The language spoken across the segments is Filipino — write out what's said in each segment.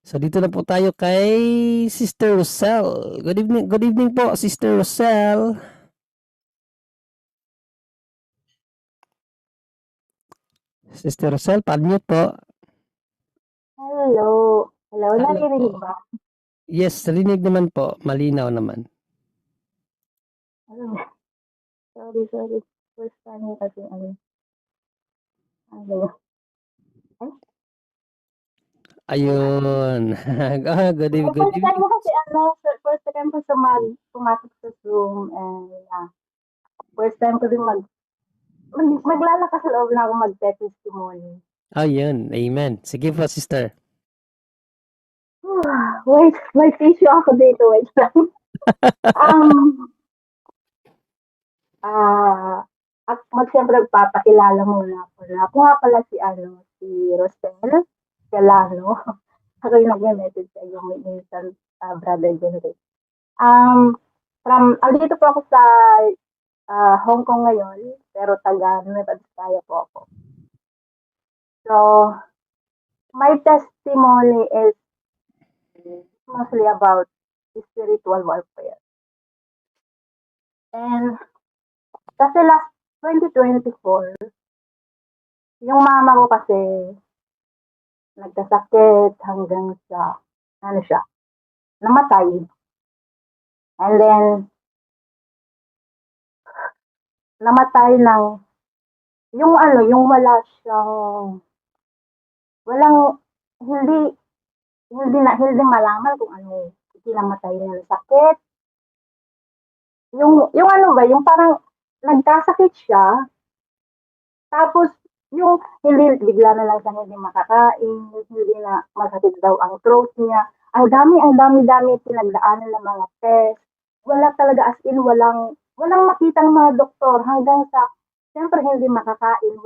So dito na po tayo kay Sister Rosel. Good evening po, Sister Rosel. Sister Rosel, pa-unmute po. Hello. Hello, Hello naririnig po. ba? Yes, narinig naman po. Malinaw naman. Sorry. First time ko kasi ano, ay, Ayun. Good first time evening. ko kasi first time ko pumasok sa Zoom and first time ko din maglalakas loob na ako mag-testimony. Ayun, amen. Sige po, sister. Wait, may tissue ako dito, wait lang. Um, at siyempre magpapakilala muna ako na ako nga pala si Rosel Galano. Ako yung nagme-message sa iyo, may instant brother Jenry. Andito po ako sa Hong Kong ngayon, pero taga Nueva Vizcaya po ako. So, my testimony is mostly about spiritual warfare. And kasi last 2024, yung mama ko kasi nagkasakit hanggang sa, namatay. And then, namatay ng, yung wala siyang, walang, hindi, hindi malaman kung ano kinamatay niya ng sakit. Yung ano ba, yung parang nagkasakit siya, tapos yung hindi, bigla na lang siya hindi makakain, hindi na masakit daw ang throat niya. Ang dami pinagdaanan ng mga test. Wala talaga as in, walang makitang mga doktor hanggang sa, siyempre hindi makakain,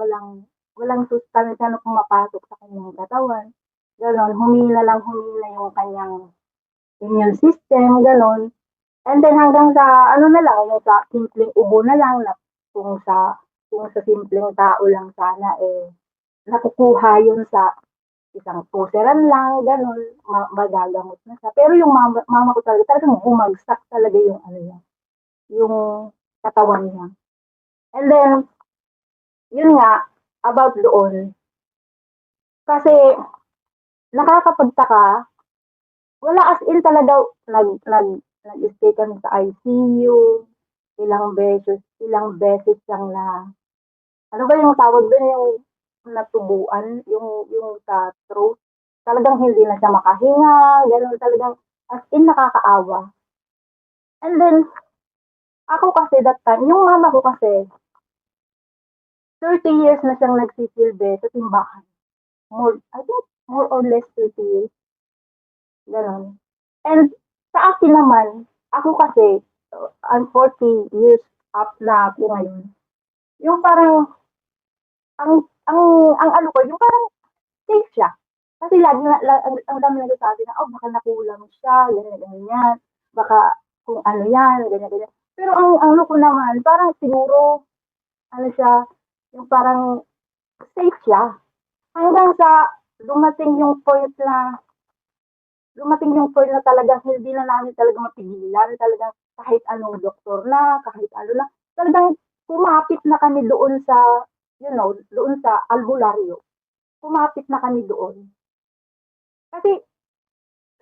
walang sustansya na pumapasok sa kanyang katawan. Ganon, humina yung kanyang immune system, ganon. And then hanggang sa ano na lang, yung sa simpleng ubo na lang na kung sa kung sa simpleng tao lang sana nakukuha yun sa isang puseran lang, ganun, magagamot na siya. Pero yung mama ko talaga, talagang bumagsak talaga yung ano niya, yung katawan niya. And then, yun nga, about doon, kasi nakakapagtaka, wala as in talaga, nag-stay kami sa ICU, ilang beses lang na, ano ba yung tawag doon, yung natubuan, yung sa throat, talagang hindi na siya makahinga, gano'n talagang, as in nakakaawa. And then, ako kasi that time, yung mama ko kasi, 30 years na siyang nagsisilbi sa simbahan. I think, more or less 30 years, gano'n. And sa akin naman, ako kasi, I'm 40 years up na ako ngayon. Yung parang, ang, ang, ang ano ko, yung parang safe siya. Kasi lagi ang dami nagsasabi na, oh, baka nakulang siya, ganyan. Baka kung ano yan, ganyan. Pero ang ano ko naman, parang siguro, ano siya, yung parang safe siya. Hanggang sa dumating yung point na, talagang hindi na namin talaga mapigilan, talagang kahit anong doktor na, kahit ano na, talagang kumapit na kami doon sa, doon sa albularyo. Kumapit na kami doon. Kasi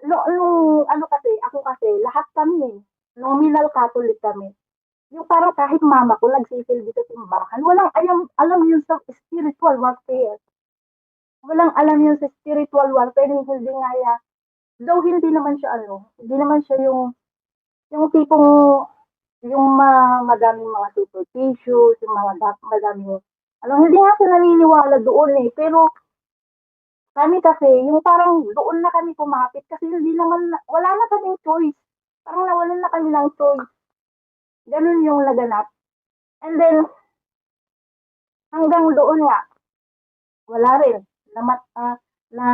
nung ano kasi, ako kasi, lahat kami nominal Catholic kami. Yung parang kahit mama ko nagsisilbi sa simbahan, walang alam yun sa spiritual warfare. Walang alam yun sa spiritual warfare, hindi nga yan. Though hindi naman siya yung tipong, yung madaming mga superstitious, yung madaming, hindi nga siya naniniwala doon pero kami kasi, yung parang doon na kami kumapit kasi hindi naman, wala na kaming choice. Parang nawalan na kami ng choice. Ganun yung laganap. And then, hanggang doon nga, wala rin. Namat, na,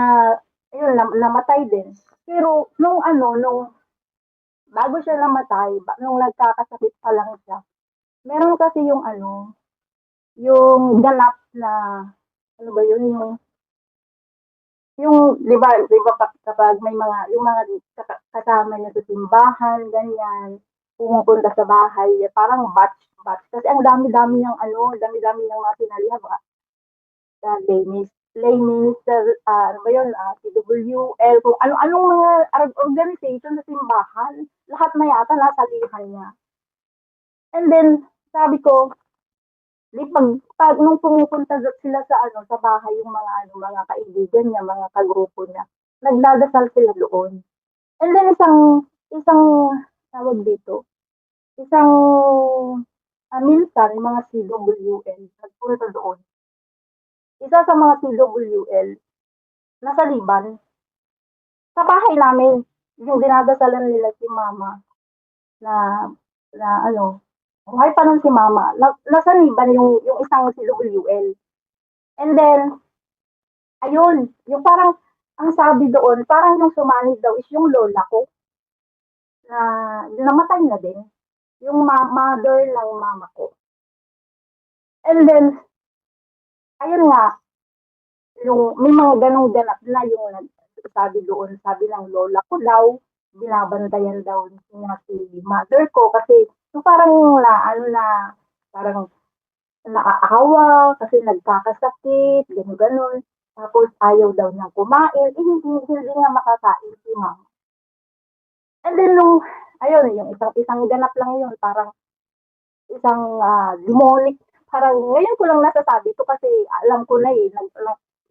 namatay din. Pero, bago siya namatay, nung nagkakasakit pa lang siya, meron kasi yung ganap na, ano ba yun, yung 'di ba kapag may mga yung mga kasama niya sa simbahan ganyan, pumupunta sa bahay parang batch kasi ang dami-dami niyang ano, dami-dami niyang mga sinalihan mga Lay Minister, ano ba yun, CWL, kung ano-anong mga organization sa simbahan, lahat na yata nasalihan niya. And then sabi ko, 'di pag nung pumupunta sila sa ano, sa bahay yung mga ano, mga kaibigan niya, mga kagrupo niya, nagdadasal sila doon. And then isang tawag dito, isang minsan yung mga CWL nagpunta doon. Isa sa mga CWL nasa Liban, sa bahay namin, yung dinadasalan nila si mama na na ano, buhay pa nun si mama, nasa Liban yung isang CWL. And then, ayun, yung parang, ang sabi doon, parang yung sumali daw is yung lola ko, na namatay na din, yung mother ng mama ko. And then, ayun nga, yung may mga ganong ganap na yung sabi doon, sabi ng lola ko daw, binabantayan daw niya si mother ko kasi yung parang na, ano na, parang naaawa kasi nagkakasakit, gano'n-gano'n. Tapos ayaw daw niyang kumain, eh, hindi nga makakain si mama. And then nung, ayun, yung isang ganap lang yun, parang isang demonic, parang ngayon ko lang nasasabi to kasi alam ko na eh,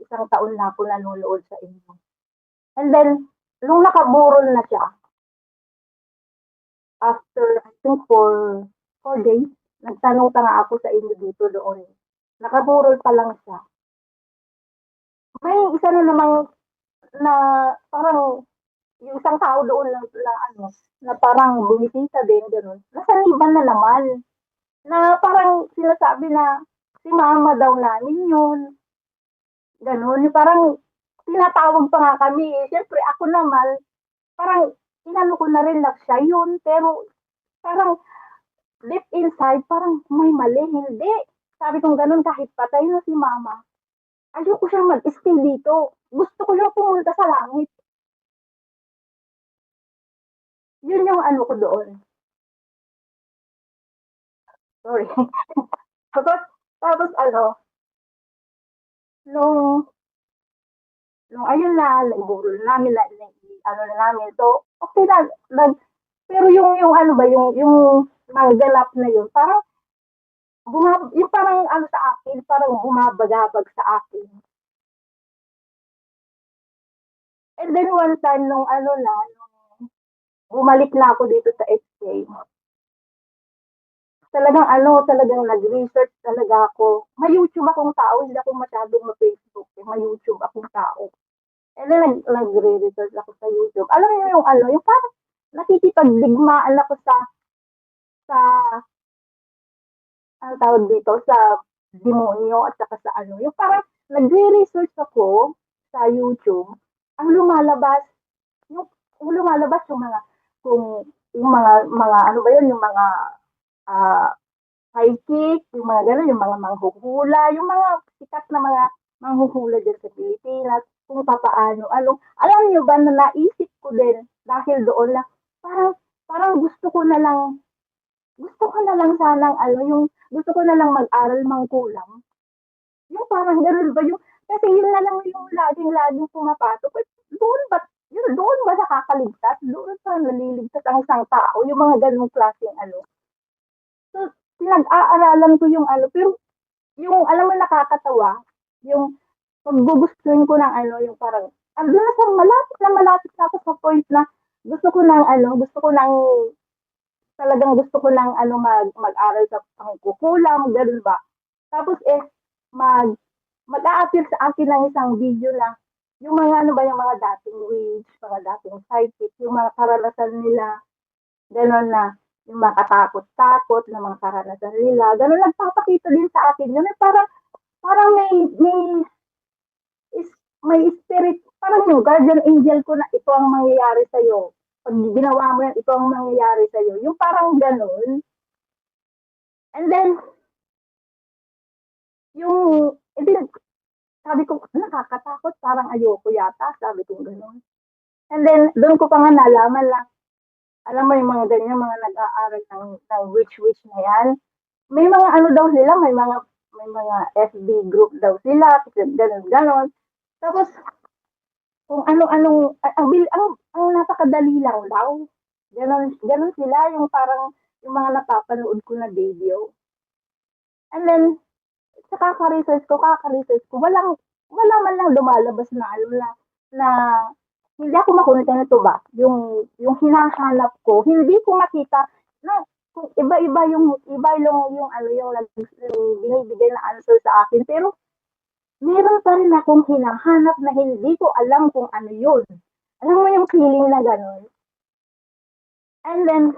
isang taon na ako nanonood sa inyo. And then, nung nakaburol na siya, after I think four days, nagtanong pa nga ako sa inyo dito doon. Nakaburol pa lang siya. May isa na namang na parang yung isang tao doon na ano, na parang bumisita din, gano'n. Nasa Liban na naman, na parang sinasabi na si mama daw namin yun, gano'n. Yung parang tinatawag pa nga kami eh. Siyempre ako naman, parang inano ko na rin na siya yun, pero parang deep inside, parang may mali, hindi. Sabi kong gano'n, kahit patay na si mama, ayoko siyang mag-stay dito. Gusto ko siyang pumunta sa langit. Yun yung ano ko doon. Sorry. tapos, tapos ano, nung, nung ayun na, nagburol namin, ano na namin, so, okay na, pero yung ano ba, yung mga ganap na yun, parang, yung parang ano sa akin, parang bumabagabag sa akin. And then one time, nung ano na, nung bumalik na ako dito sa SK, talagang ano, talagang nag-research talaga ako. May YouTube akong tao, hindi ako masyadong ma-Facebook. Eh. May YouTube akong tao. And then nagre-research ako sa YouTube. Alam niyo yung ano, yung parang nakikipagdigmaan ako sa ano tawag dito, sa demonyo at saka sa ano. Yung parang nagre-research ako sa YouTube, ang lumalabas, yung lumalabas yung mga, kung yung mga ano ba yun, yung mga ah, psychic, yung mga gano'n, yung mga manghuhula, yung mga sikat na mga manghuhula dyan sa Pilipinas, kung papaano, ano. Alam niyo ba na naisip ko din dahil doon na parang parang gusto ko na lang sanang ano, yung gusto ko na lang mag-aral mangkulam. Yung parang gano'n ba yung kasi yun na lang yung laging-laging pumapasok. Eh, doon ba nakakaligtas? Doon ba naliligtas ang isang tao? Yung mga gano'ng klaseng ano. So, pinag-aaralan ko yung ano, pero yung alam mo nakakatawa, yung pag gugustuhin ko ng ano, yung parang andun na sa malapit na ako sa point na gusto ko ng talagang gusto ko ng ano mag-aral sa pangkukulam, gano'n ba. Tapos eh mag mag-a-appear sa akin ng isang video na yung mga ano ba yung mga dating witch, mga dating psychic, yung mga karanasan nila, gano'n na yung mga katakot-takot na mga karanasan nila, gano'n nagpapakita din sa akin yun. Eh, parang is may spirit, parang yung guardian angel ko na ito ang mangyayari sa'yo. Pag ginawa mo yan, ito ang mangyayari sa'yo. Yung parang ganun. And then, yung, hindi, Sabi ko, nakakatakot, parang ayoko yata, sabi ko gano'n. And then, do'n ko pa nga nalaman na, alam mo yung mga ganyan, mga nag-aaral ng witch-witch na yan, may mga ano daw sila, may mga FB group daw sila, gano'n, gano'n. Tapos, kung ano-anong, ang napakadali lang daw. Gano'n, gano'n sila, yung parang, yung mga napapanood ko na video. And then, sa kaka-research ko, wala man lang lumalabas na ano na hindi ako makontento ba, yung hinahanap ko, hindi ko makita na kung iba yung ano, yung binibigay na answer sa akin, pero meron pa rin akong hinahanap na hindi ko alam kung ano yun. Alam mo yung feeling na gano'n? And then,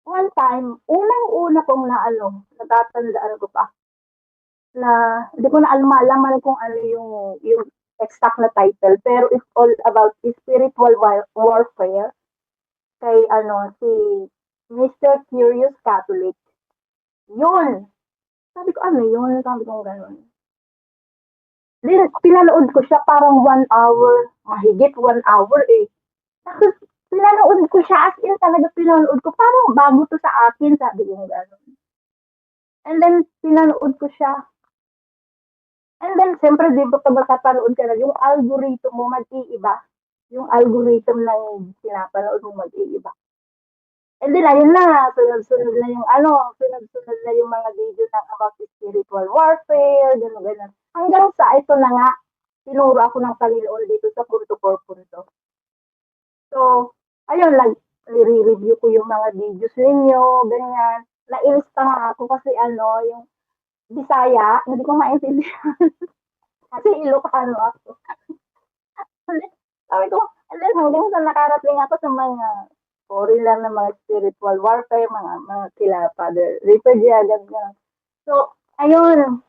one time, unang-una kong natatandaan ko pa, na hindi ko na malaman kung ano yung exact na title, pero it's all about spiritual warfare kay si Mr. Curious Catholic. Yun. Sabi ko, ano yun? Sabi ko gano'n. Then, pinanood ko siya parang 1 hour, mahigit 1 hour eh. Tapos, pinanood ko siya, as in talaga pinanood ko, parang bago to sa akin, sabi ko gano'n. And then, pinanood ko siya. And then, siyempre, di ba pag nakapanood ka na, yung algorithm mo mag-iiba. Yung algorithm ng pinapanood mo mag-iiba. And then, ayun na, sunod-sunod na yung sunod-sunod na yung mga video ng about spiritual warfare, gano'n, gano'n. Hanggang sa ito na nga, tinuro ako ng Panginoon dito sa punto por punto. So, ayun, i-review ko yung mga videos ninyo, ganyan. Nainis pa nga ako kasi yung Bisaya, hindi ko maintindihan. Kasi Ilocano ako. Sabi ko, and then hanggang sa nakarating ako sa mga foreign lang ng mga spiritual warfare, mga sila Father Ripper ganyan. So, ayun,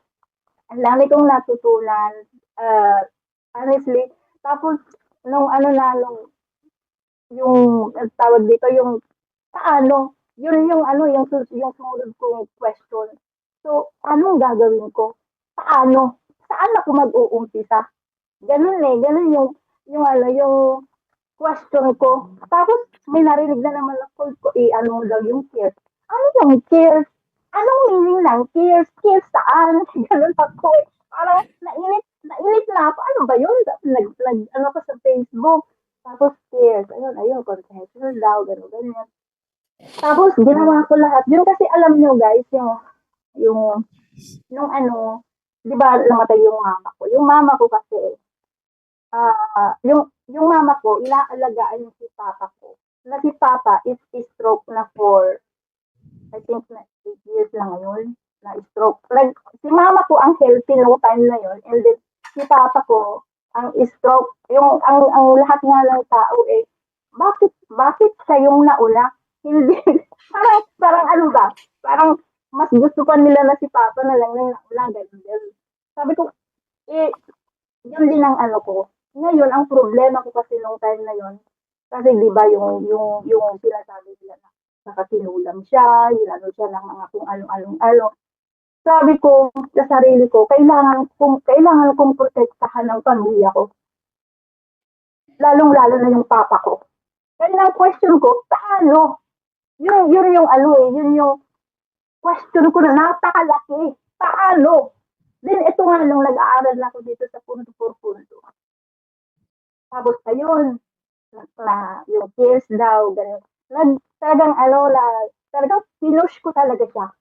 ang dami kong natutunan, honestly. Tapos, nung yung tawag dito, yung paano, yun yung sumunod kong question. So, anong gagawin ko? Paano? Saan ako mag-uumpisa? Ganun yung question ko. Tapos, may narinig na naman ako, ano daw yung cares. Ano yung cares? Anong meaning ng cares? Cares saan? Ganun ako. Parang nainit na ako. Ano ba yun? Ano ko sa Facebook. Tapos cares. Ayun, confessional daw, ganun. Tapos, ginawa ko lahat. Yun kasi alam nyo guys, yung, yung di ba namatay yung mama ko? Yung mama ko kasi, yung mama ko, inaalagaan niya si papa ko. Na si papa is stroke na for, I think, na 8 years lang ngayon, na stroke. Si mama ko ang healthy no time na yun, and then si papa ko, ang stroke, ang lahat nga ng tao bakit siya yung nauna? Hindi, parang ano ba? Parang mas gusto pa nila na si papa na lang na nauna, ganun. Sabi ko, yun din ang ko. Ngayon, ang problema ko kasi nung time na yun, kasi di ba yung sinasabi nila na nakasinulam siya, ginano siya ng mga kung anong-anong. Sabi ko sa sarili ko, kailangan kong protektahan ng pamilya ko. Lalong-lalo na yung papa ko. Kaya ang question ko, paano? Yun yung question ko na napakalaki. Paano? Then ito nga nung nag-aaral na ako dito sa punto por punto. Tapos ayun, yung cares daw, ganun. Talagang pinush ko talaga siya.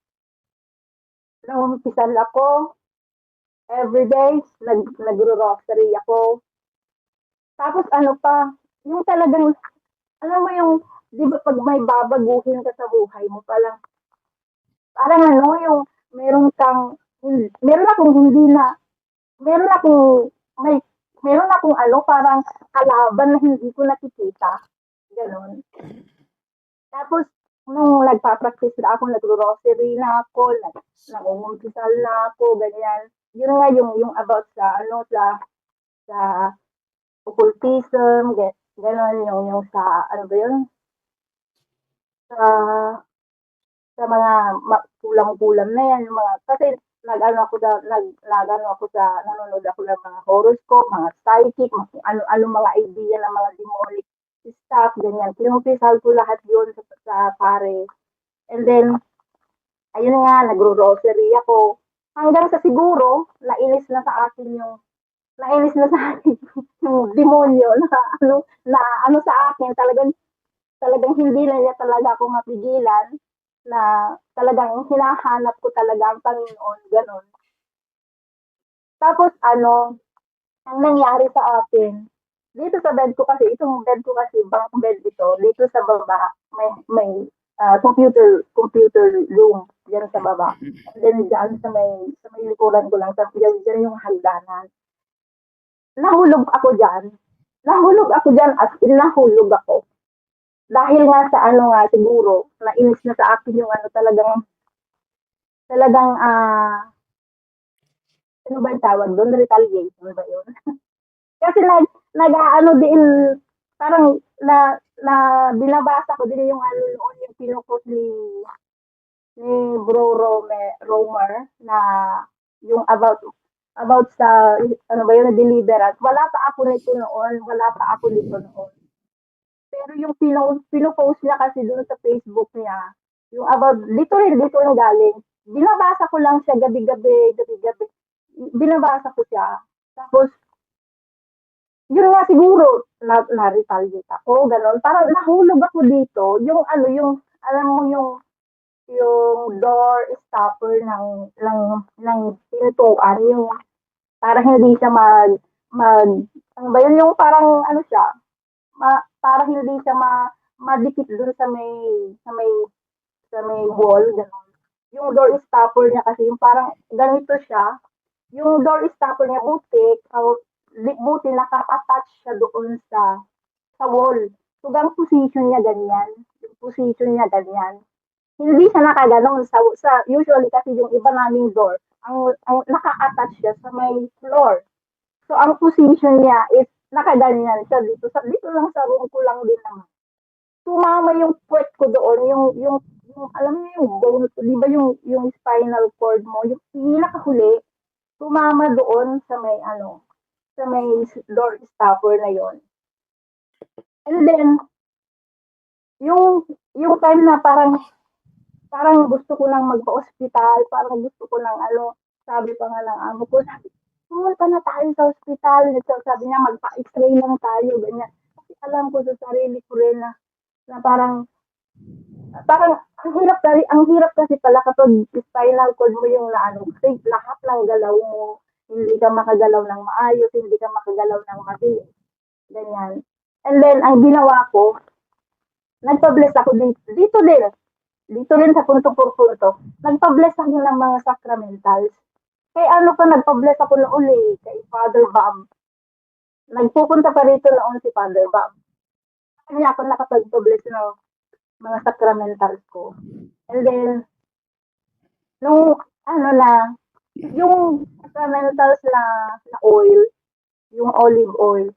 Nung umpisal ako, everyday, nagro-rosary ako. Tapos yung talagang, alam mo yung, di ba pag may babaguhin ka sa buhay mo, parang yung meron akong hindi na, meron akong, meron akong parang kalaban na hindi ko nakikita. Ganon. Tapos, nung nagpa-practice na ako, nagro-rosary na ako, nangungumpisal na ako, ganyan. Yun nga yung about sa occultism, gano'n, yung sa, ano ba yun? Sa mga kulang-kulang na yan, yung mga, kasi nanonood ako ng mga horoscope, mga psychic, kung ano mga idea ng mga demonic stuff, ganyan. Kinumpisal ko lahat yun sa pare. And then, ayun nga, nagro-rosary ako. Hanggang sa siguro, nainis na sa akin yung demonyo na ano sa akin, talagang hindi na niya talaga ako mapigilan na talagang hinahanap ko talaga ang Panginoon, gano'n. Tapos ano, ang nangyari sa akin, dito sa bed ko kasi, itong bed ko kasi, bunk bed ito, dito sa baba, may computer room, diyan sa baba. And then diyan sa may likuran ko lang, diyan yung hagdanan. Nahulog ako diyan. Nahulog ako diyan, as in nahulog ako. Dahil nga sa ano nga siguro, nainis na sa akin yung ano talagang ano ba yung tawag doon? Retaliation ba yun? Kasi nag-aano din, parang na binabasa ko din yung ano noon, yung pinupost ni Bro Romer na yung about sa ano ba yun, na deliverance. Wala pa ako nito noon, wala pa ako nito noon. Pero yung pinopost niya kasi doon sa Facebook niya, yung about, dito rin galing. Binabasa ko lang siya gabi-gabi. Binabasa ko siya. Tapos, yun nga siguro, na-retaliate ako, gano'n. Parang nahulog ako dito, yung ano, alam mo yung door stopper ng pintuan, yung parang hindi siya ano ba yun, yung parang ano siya, parang hindi siya madikit dun sa may wall, gano'n. Yung door stopper niya kasi, yung parang ganito siya, yung door stopper niya buti nakaka-attach siya doon sa wall. So, ang position niya ganyan. Yung position niya ganyan. Hindi siya nakaganon usually kasi yung iba naming door, ang naka-attach siya sa may floor. So, ang position niya is nakaganyan siya dito lang sa room ko lang din naman. Tumama yung puwet ko doon, yung alam mo yung bone, 'di ba yung spinal cord mo, yung pinakahuli, tumama doon sa may door stopper na yon. And then, yung time na parang gusto ko lang magpa-ospital, parang gusto ko lang ano, sabi pa nga ng amo ko, pumunta na tayo sa ospital. Sabi niya, magpa-x-ray lang tayo, ganyan. Kasi alam ko sa sarili ko rin na parang ang hirap kasi pala kapag spinal cord mo yung naano, kasi lahat ng galaw mo, hindi ka makagalaw ng maayos, hindi ka makagalaw ng mabilis, ganyan. And then, ang ginawa ko, nagpa-bless ako dito din sa punto por punto. Nagpa-bless ako ng mga sacramentals. Kaya ano pa, nagpa-bless ako noon kay Father Bob. Nagpupunta pa rito noon si Father Bob. Kanya ako nakapag-bless ng mga sacramentals ko. And then, nung ano na, yung sacramentals na oil, yung olive oil,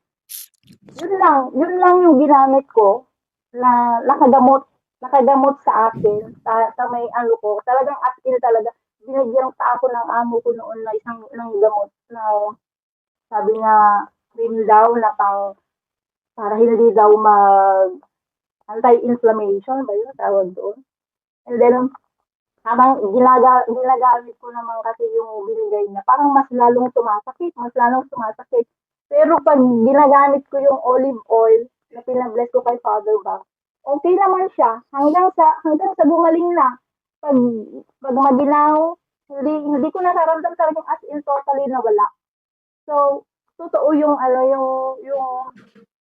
yun lang yung ginamit ko na nakagamot sa akin, sa may ano ko, talagang as in talaga, binigyan pa ako ng amo ko noon na isang ng gamot na sabi niya, cream daw na para hindi daw anti-inflammation ba yun tawag doon. And then, habang ginagamit ko naman kasi yung binigay niya, parang mas lalong sumasakit. Pero pag ginagamit ko yung olive oil na pinabless ko kay Father Bob, okay naman siya hanggang sa gumaling na. Pag pag maginaw, hindi ko nararamdaman talagang as in totally nawala. So, totoo yung ano,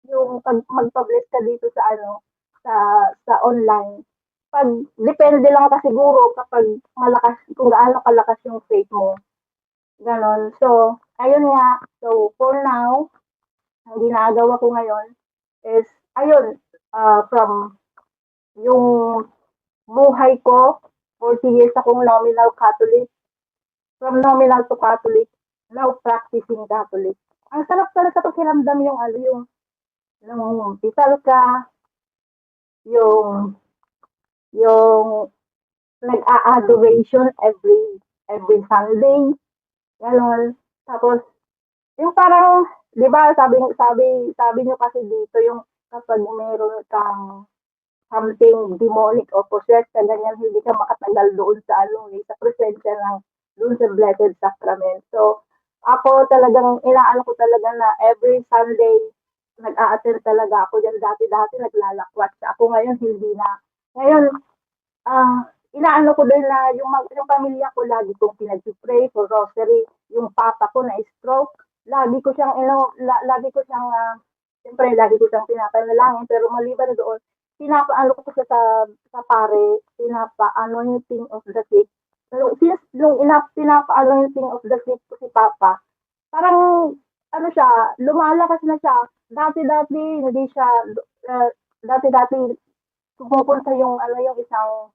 yung pag magpa-bless ka dito sa ano, sa online. Pag depende lang ka siguro kapag kung gaano kalakas yung faith mo, gano'n. So, ayun nga. So, for now, ang ginagawa ko ngayon is ayun, from yung buhay ko, 40 years akong nominal Catholic, from nominal to Catholic, now practicing Catholic. Ang sarap talaga pakiramdam yung ano, yung nangungumpisal ka, yung yung nag-a-adoration every Sunday, gano'n. Tapos, yung parang, di ba, sabi niyo kasi dito, yung kapag meron kang something demonic o possessed ka ganyan, hindi ka makatagal doon sa ano, sa presensya ng doon sa Blessed Sacrament. So, ako talagang, inaano ko talaga na every Sunday, nag-a-attend talaga ako diyan. Dati-dati naglalakwat ako, ngayon hindi na. Ngayon, inaano ko din na yung pamilya ko, lagi kong pinag-pray for rosary. Yung papa ko na stroke, lagi ko siyang, lagi ko siyang, siyempre, lagi ko siyang pinapanalangin. Pero maliban doon, pinapaano ko siya sa pare, pinapaano yung thing of the sick. So, since pinapaano yung thing of the sick ko si papa, parang, ano siya, lumalakas na siya. Dati-dati, hindi siya, uh, dati-dati, pumupunta yung, yung isang,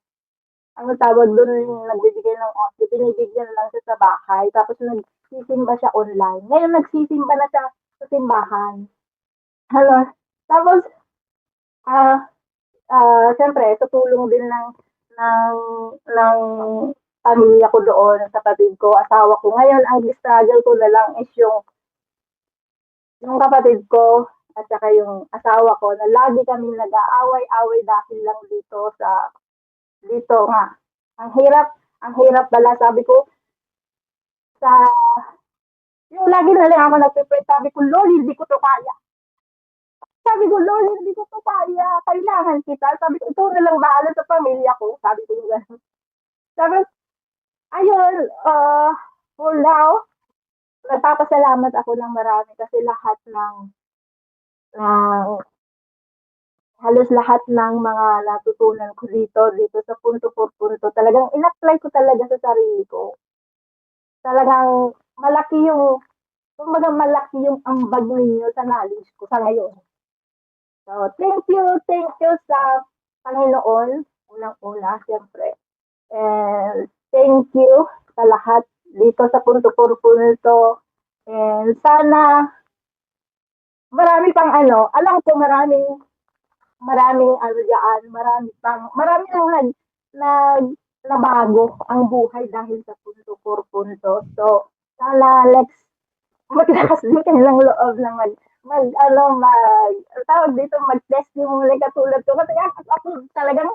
ano tawag doon, yung nagbibigay ng OSCE, binibigyan lang siya sa bahay, tapos nagsisimba siya online. Ngayon, nagsisimba na siya sa simbahan. Hello. Tapos, ah, siyempre, tutulong din ng, ng pamilya ko doon, kapatid ko, asawa ko. Ngayon, ang struggle ko na lang is yung kapatid ko, at saka yung asawa ko, na lagi kami nag-aaway-away dahil lang dito nga. Ang hirap pala, sabi ko, sa, yung lagi na lang ako nagpipray, sabi ko, Lord, hindi ko to kaya. Sabi ko, Lord, hindi ko to kaya. Kailangan kita. Sabi ko, ito na lang bahala sa pamilya ko. Sabi ko, gano'n. Sabi ko, ayun, for now, nagpapasalamat ako ng marami kasi halos lahat ng mga natutunan ko dito sa punto por punto, talagang in-apply ko talaga sa sarili ko. Talagang kumbaga malaki yung ambag ninyo sa knowledge ko sa ngayon. So, thank you sa Panginoon, unang-una, siyempre. And thank you sa lahat dito sa punto por punto. And sana marami pang alam ko maraming diyan, marami nang nabago ang buhay dahil sa punto por punto. So, sana maglakas din kanilang loob na tawag dito, mag-testimony katulad ko. Kasi ako talagang,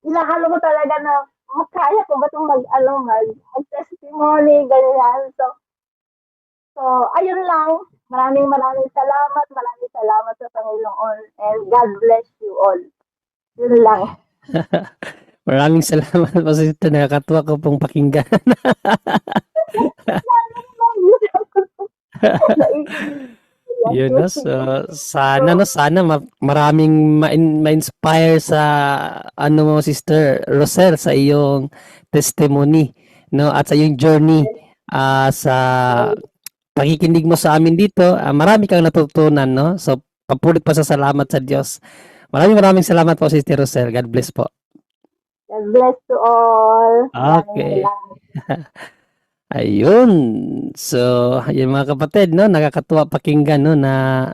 inahalo ko talaga na makaya ko ba itong mag-testimony, ganyan. So, ayun lang. Maraming salamat sa Panginoon, and God bless you all. Yun lang. Maraming salamat po sister, nakakatuwa ko pong pakinggan. Yun no, so sana maraming ma-inspire sa ano mo sister Rosel sa iyong testimony no at sa iyong journey sa pakikinig mo sa amin dito. Marami kang natutunan no. So papulit pa sa salamat sa Diyos. Maraming salamat po sister Rosel. God bless po. God bless to all. Okay. Ayun. So, yung mga kapatid, no, nakakatuwa pakinggan, no, na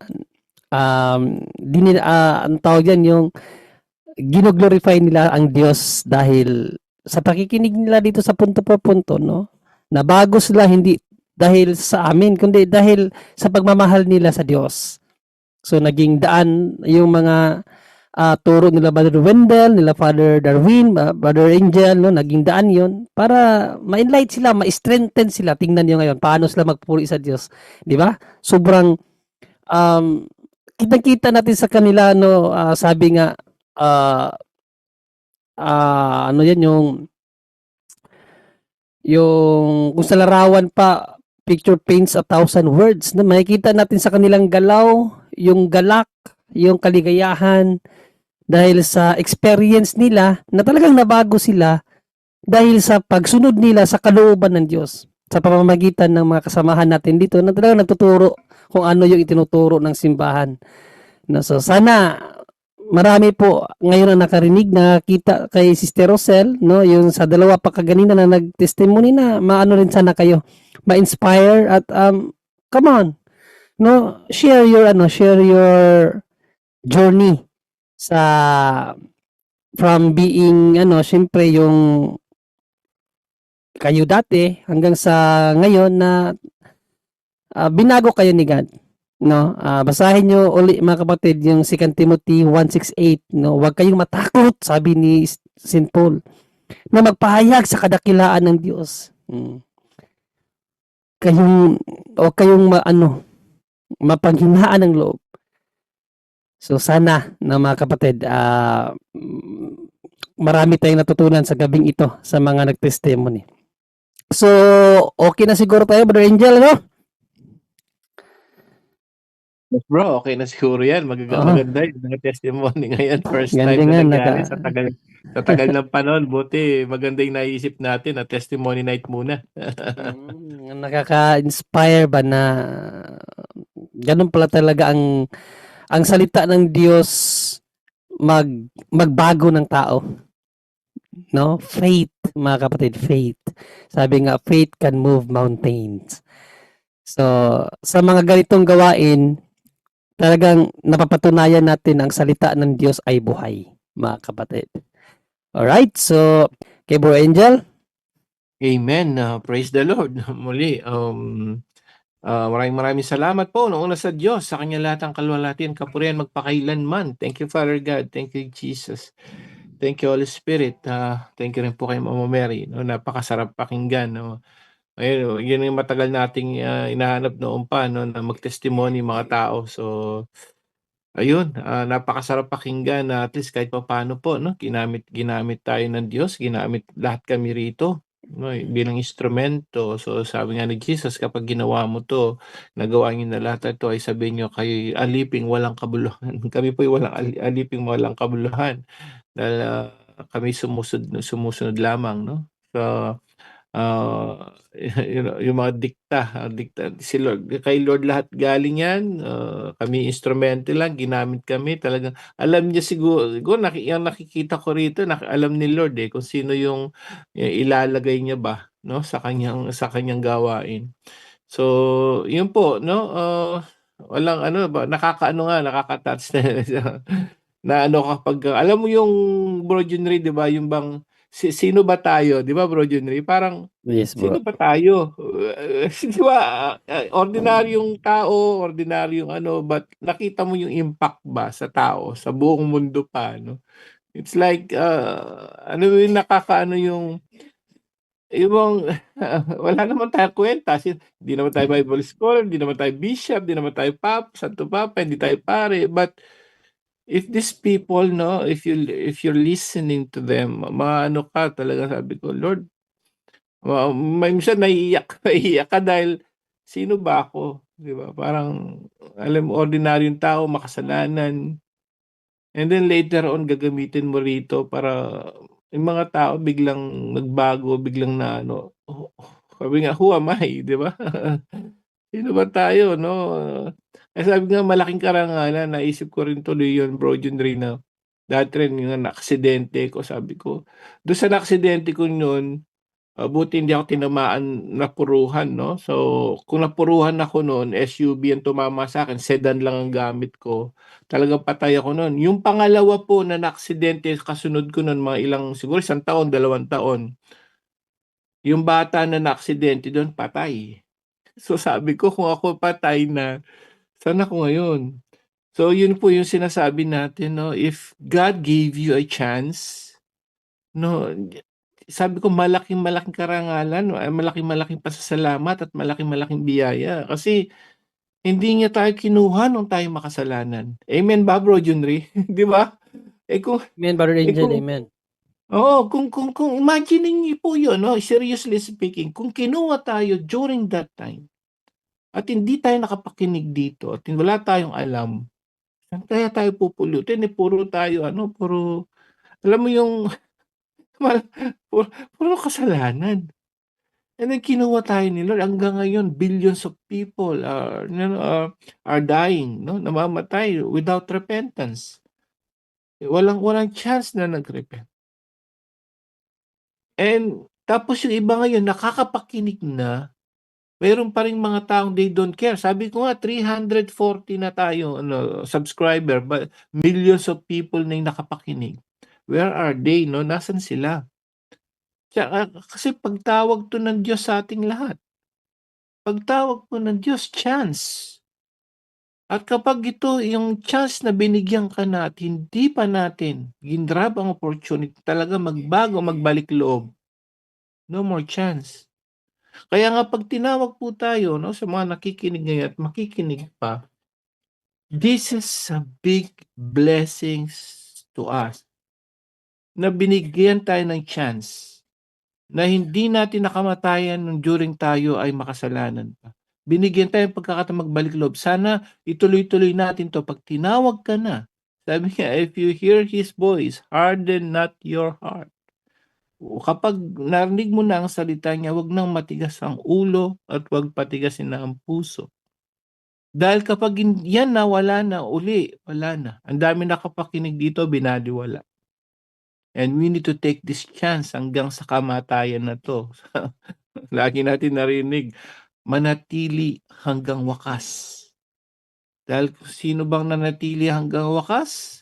ang tawag yan, yung gino-glorify nila ang Diyos dahil sa pakikinig nila dito sa punto por punto, no, na bago sila hindi dahil sa amin, kundi dahil sa pagmamahal nila sa Diyos. So, naging daan yung mga turo nila Brother Wendell, nila Father Darwin, Brother Angel, no, naging daan yon para ma-enlight sila, ma-strengthen sila. Tingnan niyo ngayon, paano sila magpuri sa Diyos. Di ba? Sobrang, kitang-kita natin sa kanila, no, sabi nga, ano yan, yung kung sa larawan pa, picture paints 1,000 words. No? Makikita natin sa kanilang galaw, yung galak, yung kaligayahan, dahil sa experience nila na talagang nabago sila dahil sa pagsunod nila sa kalooban ng Diyos sa pamamagitan ng mga kasamahan natin dito na talagang nagtuturo kung ano yung itinuturo ng simbahan. No, so sana marami po ngayon ang nakarinig na kita kay Sister Rosel, no, yung sa dalawa pa kaganina na nag-testimony na maano rin sana kayo ma-inspire at come on, no, share your journey sa from being syempre yung kayo dati hanggang sa ngayon na binago kayo ni God, no? Basahin niyo uli mga kapatid yung 2 Timothy 1:6-8, no? Huwag kayong matakot, sabi ni St. Paul, na magpahayag sa kadakilaan ng Diyos. Kayong mapanghinaan ng loob. So sana na mga kapatid, marami tayong natutunan sa gabing ito sa mga nag-testimony. So, okay na siguro tayo, Brother Angel, no? Yes, bro, okay na siguro yan. Maganda yung mga testimony ngayon. First Ganda time nga, na nangyari sa tagal ng panahon. Buti maganda yung naisip natin na testimony night muna. Nakaka-inspire ba na ganun pala talaga ang salita ng Diyos magbago ng tao. No? Faith, mga kapatid, faith. Sabi nga, faith can move mountains. So, sa mga ganitong gawain, talagang napapatunayan natin ang salita ng Diyos ay buhay, mga kapatid. Alright, so, kay Bro Angel. Amen. Praise the Lord. Muli, maraming salamat po noong una sa Diyos, sa kanya lahat ang kalwalhatian, kapurihan magpakailanman. Thank you, Father God. Thank you, Jesus. Thank you, Holy Spirit. Thank you rin po kay Mama Mary. No? Napakasarap pakinggan. No? Ayun, yun yung matagal nating inahanap noon pa, no? Na mag-testimony mga tao. So, ayun, napakasarap pakinggan na at least kahit papaano po, no? Ginamit tayo ng Diyos, ginamit lahat kami rito, no? Bilang instrumento. So sabi nga ni Jesus, kapag ginawa mo to, nagawa niyo na lahat ito, ay sabihin niyo kayo aliping walang kabuluhan. Kami po ay walang aliping walang kabuluhan dahil kami sumusunod lamang, no? So yung mga dikta si Lord, kay Lord lahat galing yan. Kami instrumento lang, ginamit kami talagang. Alam niya siguro yung nakikita ko rito, alam ni Lord kung sino yung ilalagay niya ba, no, sa kanyang gawain. So yun po, no, walang ano ba, nakaka-touch na ano, kapag alam mo yung Bro Junry, di ba, yung bang sino ba tayo, di ba Bro Junry, parang Yes, bro. sino ba tayo? Di ba, ordinaryong tao, ordinaryong ano, but nakita mo yung impact ba sa tao, sa buong mundo pa, no? It's like, ano yung nakakaano yung wala naman tayong kwenta. Hindi naman tayo Bible scholar, hindi naman tayo bishop, hindi naman tayo santo papa, hindi tayo pare. But if these people, no, if you're listening to them, maano ka talaga, sabi ko, Lord, minsan naiiyak ka dahil sino ba ako? Di ba? Parang, alam mo, ordinaryong tao, makasalanan. And then later on, gagamitin mo rito para yung mga tao biglang nagbago, biglang na ano, sabi nga, who am I? Di ba? Sino ba tayo, no? Sabi nga, malaking karangalan, naisip ko rin tuloy yun, Bro Junry, na dati rin yung aksidente ko, sabi ko. Doon sa aksidente ko noon, buti hindi ako tinamaan, napuruhan, no? So, kung napuruhan ako noon, SUV ang tumama sa akin, sedan lang ang gamit ko. Talagang patay ako noon. Yung pangalawa po na aksidente, kasunod ko noon, mga siguro 1 taon, 2 taon. Yung bata na aksidente doon, patay. So, sabi ko, kung ako patay na, saan ako ngayon? So, yun po yung sinasabi natin, no? If God gave you a chance, no, sabi ko malaking karangalan, malaking pasasalamat at malaking biyaya. Kasi hindi niya tayo kinuha nung tayo makasalanan. Amen ba, Bro Junry? Di ba? Amen, Brother Angel, amen. Oo, kung imagine niyo po yun, no? Seriously speaking, kung kinuha tayo during that time, at hindi tayo nakapakinig dito, at wala tayong alam, saan kaya tayo pupulutin? Puro tayo, alam mo yung, puro kasalanan. And then kinuha tayo ni Lord. Hanggang ngayon, billions of people are dying, no? Namamatay without repentance. Walang chance na nag-repent. And tapos yung iba ngayon, nakakapakinig na, mayroon pa rin mga taong they don't care. Sabi ko nga, 340 na tayo subscriber, but millions of people na yung nakapakinig. Where are they, no? Nasaan sila? Kasi pagtawag 'to ng Diyos sa ating lahat. Pagtawag po ng Diyos, chance. At kapag ito yung chance na binigyan ka na at hindi pa natin ginrab ang opportunity talaga magbago, magbalik loob, no more chance. Kaya nga 'pag tinawag po tayo 'no, sa mga nakikinig ngayon at makikinig pa, this is a big blessings to us na binigyan tayo ng chance na hindi natin nakamatayan nung during tayo ay makasalanan pa. Binigyan tayo ng pagkakataong magbalik loob. Sana ituloy-tuloy natin 'to 'pag tinawag ka na. Sabi niya, "If you hear His voice, harden not your heart." O kapag narinig mo na ang salita niya, wag nang matigas ang ulo at wag patigasin na ang puso. Dahil kapag yan na, wala na, uli, wala na. Ang dami nakapakinig dito, binaliwala. And we need to take this chance hanggang sa kamatayan na 'to. Lagi natin narinig, manatili hanggang wakas. Dahil kung sino bang nanatili hanggang wakas,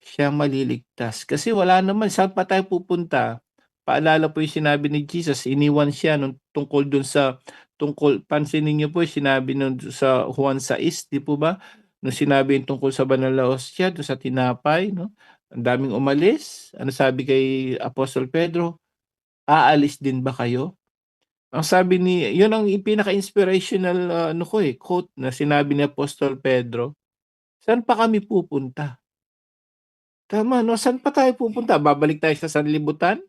siya maliligtas. Kasi wala naman, saan pa tayo pupunta? Paalala po yung sinabi ni Jesus, iniwan siya nung tungkol dun sa, pansinin niyo po yung sinabi nung sa Juan 6, di po ba? Nung sinabi yung tungkol sa banal na hostia, doon sa tinapay, no? Ang daming umalis. Ano sabi kay Apostol Pedro? Aalis din ba kayo? Ang sabi ni, yun ang pinaka-inspirational quote na sinabi ni Apostol Pedro. Saan pa kami pupunta? Tama, no? Saan pa tayo pupunta? Babalik tayo sa sanlibutan?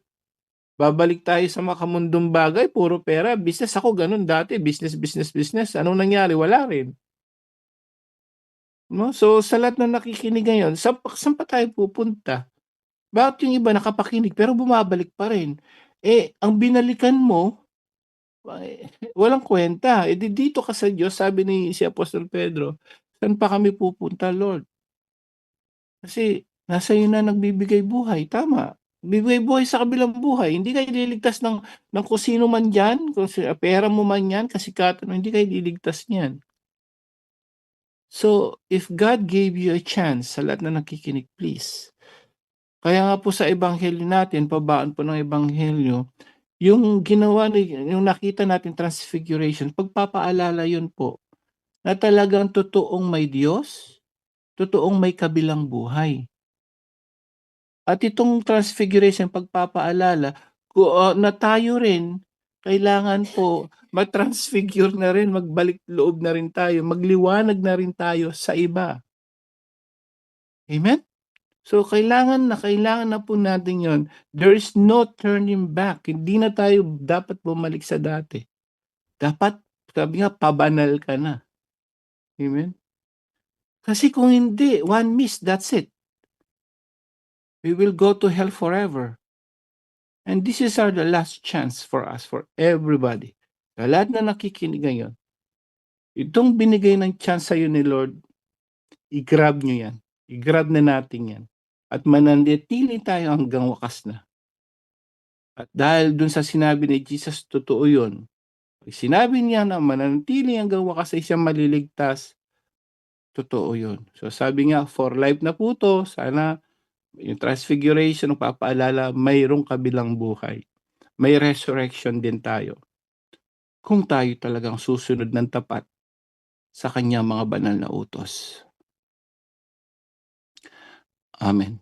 Babalik tayo sa makamundong bagay? Puro pera, business. Ako ganun dati, business, business, business. Anong nangyari? Wala rin. No? So, sa lahat na nakikinig ngayon, saan pa tayo pupunta? Bakit yung iba nakapakinig pero bumabalik pa rin? Ang binalikan mo, walang kwenta. Dito ka sa Diyos, sabi ni si Apostol Pedro, saan pa kami pupunta, Lord? Kasi nasa iyo na nagbibigay buhay, tama. Bibigay buhay sa kabilang buhay. Hindi kayo liligtas ng kung sino man dyan, kung pera mo man yan, kasikatan mo, hindi kayo liligtas niyan. So, if God gave you a chance, sa lahat na nakikinig, please. Kaya nga po sa ebanghelyo natin, pabaan po ng ebanghelyo, yung ginawa yung nakita natin transfiguration, pagpapaalala yun po, na talagang totoong may Diyos, totoong may kabilang buhay. At itong transfiguration, pagpapaalala, na tayo rin, kailangan po mag-transfigure na rin, magbalik loob na rin tayo, magliwanag na rin tayo sa iba. Amen? So, kailangan na po natin yon. There is no turning back. Hindi na tayo dapat bumalik sa dati. Dapat, sabi nga, pabanal ka na. Amen? Kasi kung hindi, one miss, that's it. We will go to hell forever. And this is the last chance for us, for everybody. Sa lahat na nakikinig ngayon, itong binigay ng chance sa'yo ni Lord, i-grab nyo yan. I-grab na natin yan. At mananatili tayo hanggang wakas na. At dahil dun sa sinabi ni Jesus, totoo yun. Sinabi niya na mananatili hanggang wakas ay siyang maliligtas, totoo yun. So sabi nga, for life na po to, sana yung transfiguration, papaalala, mayroong kabilang buhay. May resurrection din tayo. Kung tayo talagang susunod ng tapat sa kanyang mga banal na utos. Amen.